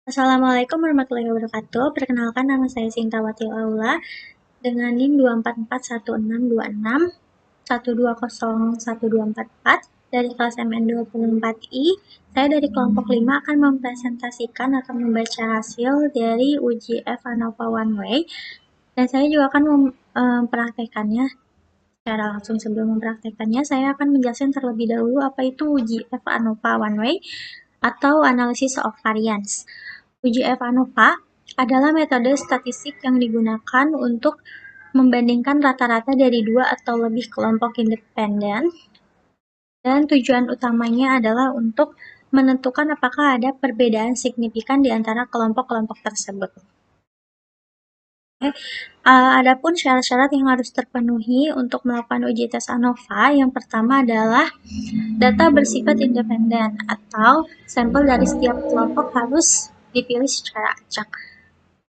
Assalamualaikum warahmatullahi wabarakatuh. Perkenalkan, nama saya Sintawati Aula dengan NIM 244162612012444 dari kelas MN24I. Saya dari kelompok 5 akan mempresentasikan atau membaca hasil dari uji F ANOVA One Way, dan saya juga akan mempraktekannya secara langsung. Sebelum mempraktekannya, saya akan menjelaskan terlebih dahulu apa itu uji F ANOVA One Way atau Analysis of Variance. Uji F ANOVA adalah metode statistik yang digunakan untuk membandingkan rata-rata dari dua atau lebih kelompok independen, dan tujuan utamanya adalah untuk menentukan apakah ada perbedaan signifikan di antara kelompok-kelompok tersebut. Adapun syarat-syarat yang harus terpenuhi untuk melakukan uji tes ANOVA, yang pertama adalah data bersifat independen atau sampel dari setiap kelompok harus dipilih secara acak.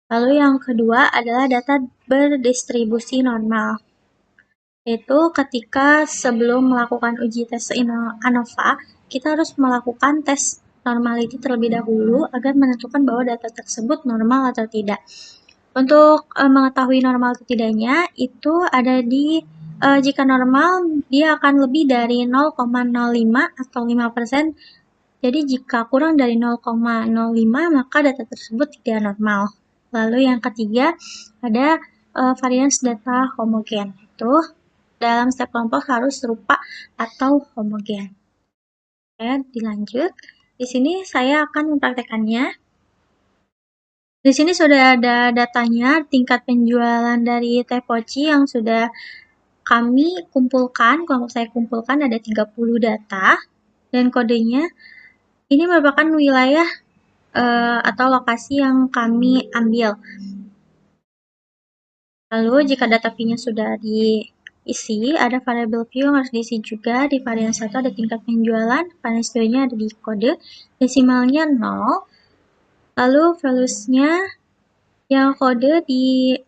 Lalu yang kedua adalah data berdistribusi normal, yaitu ketika sebelum melakukan uji tes ANOVA, kita harus melakukan tes normality terlebih dahulu agar menentukan bahwa data tersebut normal atau tidak. Untuk mengetahui normal atau tidaknya, itu ada di jika normal, dia akan lebih dari 0,05 atau 5%. Jadi jika kurang dari 0,05, maka data tersebut tidak normal. Lalu yang ketiga, ada variance data homogen. Itu dalam setiap kelompok harus serupa atau homogen. Oke, dilanjut. Di sini saya akan mempraktekannya. Di sini sudah ada datanya, tingkat penjualan dari teh poci yang sudah kami kumpulkan, kelompok saya kumpulkan ada 30 data, dan kodenya ini merupakan wilayah atau lokasi yang kami ambil. Lalu jika data P-nya sudah diisi, ada variabel Q yang harus diisi juga. Di varian 1 ada tingkat penjualan, varian 2-nya ada di kode, desimalnya 0, lalu values-nya yang kode diisi.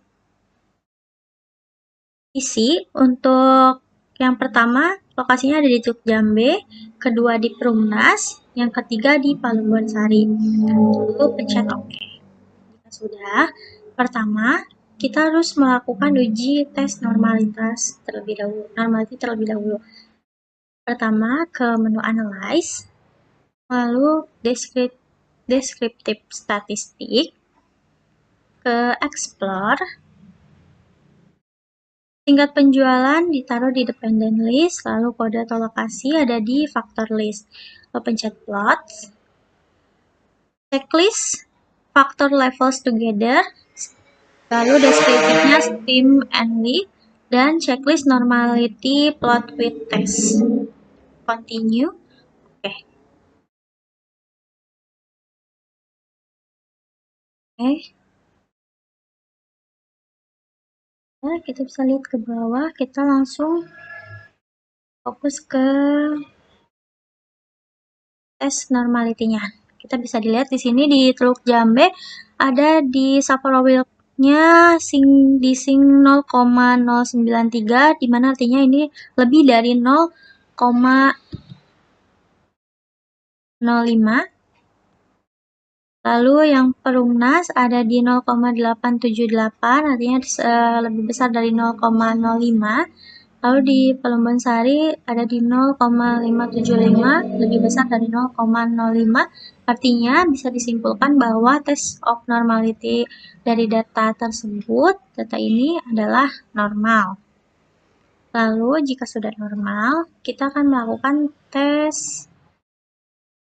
Untuk yang pertama, lokasinya ada di Teluk Jambe, kedua di Perumnas, yang ketiga di Palumbon Sari. Lalu pencet OK. Jika sudah, pertama, kita harus melakukan uji tes normalitas terlebih dahulu. Pertama, ke menu Analyze, lalu Descriptive Statistik, ke Explore, tingkat penjualan ditaruh di dependent list, lalu kode atau lokasi ada di factor list. Lalu pencet Plots, checklist factor levels together, lalu deskriptifnya Steam and League, dan checklist normality plot with test. Continue. Oke. Nah, kita bisa lihat ke bawah, kita langsung fokus ke tes normality-nya. Kita bisa dilihat di sini di Teluk Jambe ada di Safarowilnya di 0,093, di mana artinya ini lebih dari 0,05. Lalu yang Perumnas ada di 0,878, artinya lebih besar dari 0,05. Lalu di Palumbon Sari ada di 0,575, lebih besar dari 0,05. Artinya bisa disimpulkan bahwa test of normality dari data tersebut, data ini adalah normal. Lalu jika sudah normal, kita akan melakukan tes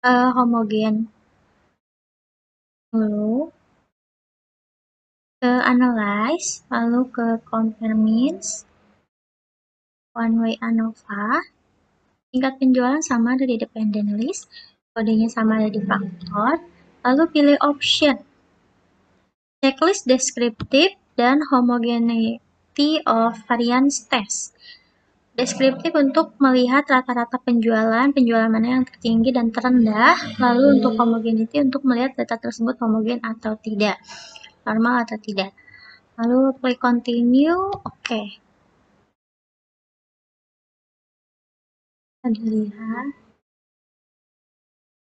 homogen dulu, ke Analyze, lalu ke Compare Means, One Way ANOVA, tingkat penjualan sama ada di dependent list, kodenya sama ada di faktor, lalu pilih option, checklist deskriptif, dan homogeneity of variance test. Deskriptif untuk melihat rata-rata penjualan mana yang tertinggi dan terendah, lalu untuk homogeneity untuk melihat data tersebut homogen atau tidak, normal atau tidak. Lalu klik continue, oke. Kita dilihat.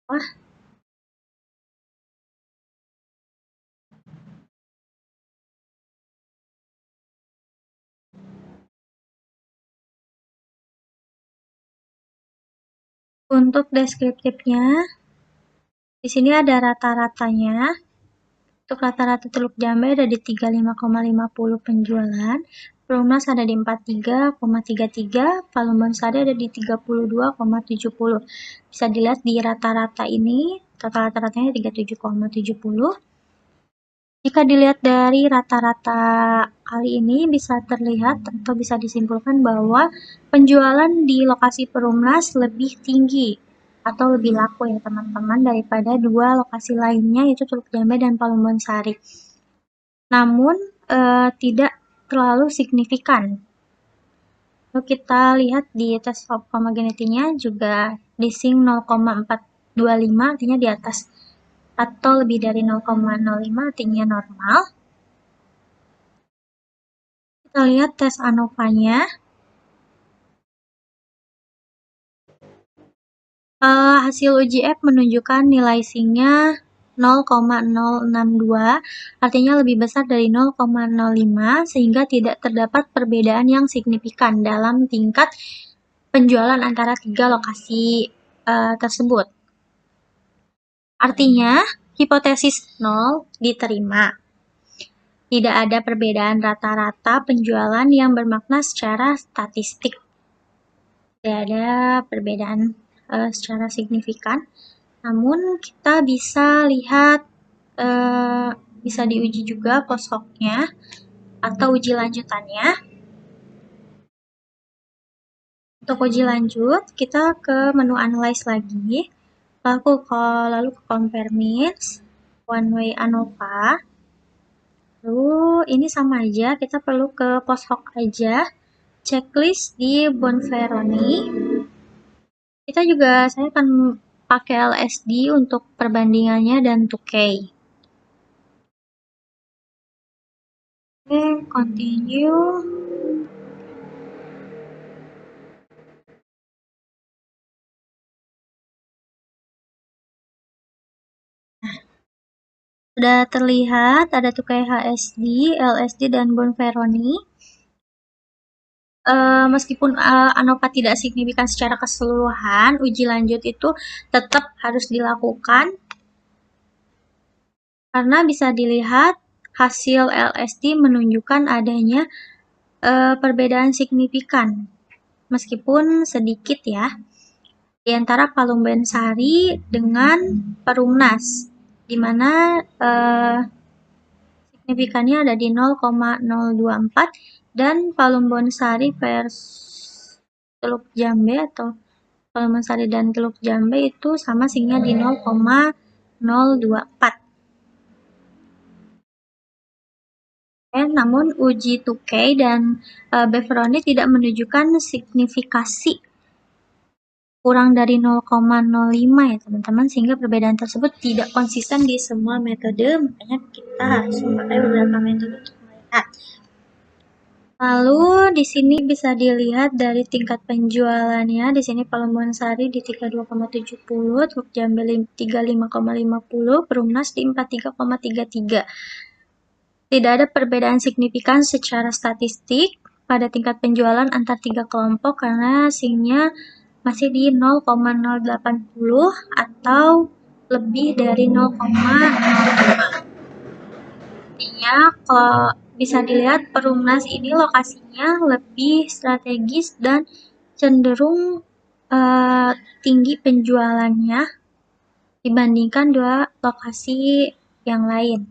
Wah, Untuk deskriptifnya, di sini ada rata-ratanya. Untuk rata-rata Teluk Jambe ada di 35,50 penjualan, Perumnas ada di 43,33, Palumbon Sari ada di 32,70. Bisa dilihat di rata-rata ini, total rata-ratanya 37,70. Jika dilihat dari rata-rata kali ini bisa terlihat atau bisa disimpulkan bahwa penjualan di lokasi Perumnas lebih tinggi atau lebih laku ya teman-teman daripada dua lokasi lainnya yaitu Teluk Jambe dan Palumbon Sari. Namun tidak terlalu signifikan. Lalu kita lihat di tes of homogeneity-nya juga leasing 0,425 artinya di atas atau lebih dari 0,05 artinya normal. Kita lihat tes ANOVA-nya. Hasil uji F menunjukkan nilai SING-nya 0,062, artinya lebih besar dari 0,05 sehingga tidak terdapat perbedaan yang signifikan dalam tingkat penjualan antara tiga lokasi tersebut. Artinya, hipotesis 0 diterima. Tidak ada perbedaan rata-rata penjualan yang bermakna secara statistik. Tidak ada perbedaan secara signifikan. Namun kita bisa lihat bisa diuji juga post-hoc-nya atau uji lanjutannya. Untuk uji lanjut, kita ke menu analyze lagi, lalu ke compare means, one way ANOVA. Lalu ini sama aja, kita perlu ke post-hoc aja, checklist di Bonferroni. Saya akan pakai LSD untuk perbandingannya dan 2K. Oke, continue. Sudah terlihat ada 2K HSD, LSD, dan Bonferroni. Meskipun ANOVA tidak signifikan secara keseluruhan, uji lanjut itu tetap harus dilakukan karena bisa dilihat hasil LSD menunjukkan adanya perbedaan signifikan, meskipun sedikit ya, di antara Palumbon Sari dengan Perumnas, di mana signifikannya ada di 0,024 dan Palumbon Sari versus Teluk Jambe atau Palumbon Sari dan Teluk Jambe itu sama SING-nya di 0,024. Namun uji 2K dan Beveroni tidak menunjukkan signifikasi kurang dari 0,05 ya teman-teman, sehingga perbedaan tersebut tidak konsisten di semua metode, makanya kita harus memakai beberapa metode untuk melihat. Lalu di sini bisa dilihat dari tingkat penjualannya. Di sini Palumbon Sari di 32,70, Teluk Jambe 35,50, Perumnas di 43,33. Tidak ada perbedaan signifikan secara statistik pada tingkat penjualan antar tiga kelompok karena SING-nya masih di 0,080 atau lebih dari 0,05. Artinya kalau bisa dilihat Perumnas ini lokasinya lebih strategis dan cenderung tinggi penjualannya dibandingkan dua lokasi yang lain,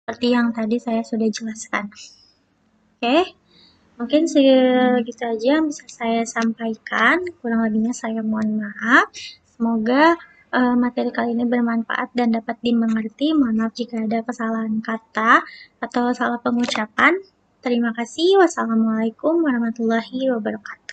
seperti yang tadi saya sudah jelaskan. Oke, mungkin segitu aja yang bisa saya sampaikan, kurang lebihnya saya mohon maaf. Semoga materi kali ini bermanfaat dan dapat dimengerti. Mohon maaf jika ada kesalahan kata atau salah pengucapan. Terima kasih. Wassalamualaikum warahmatullahi wabarakatuh.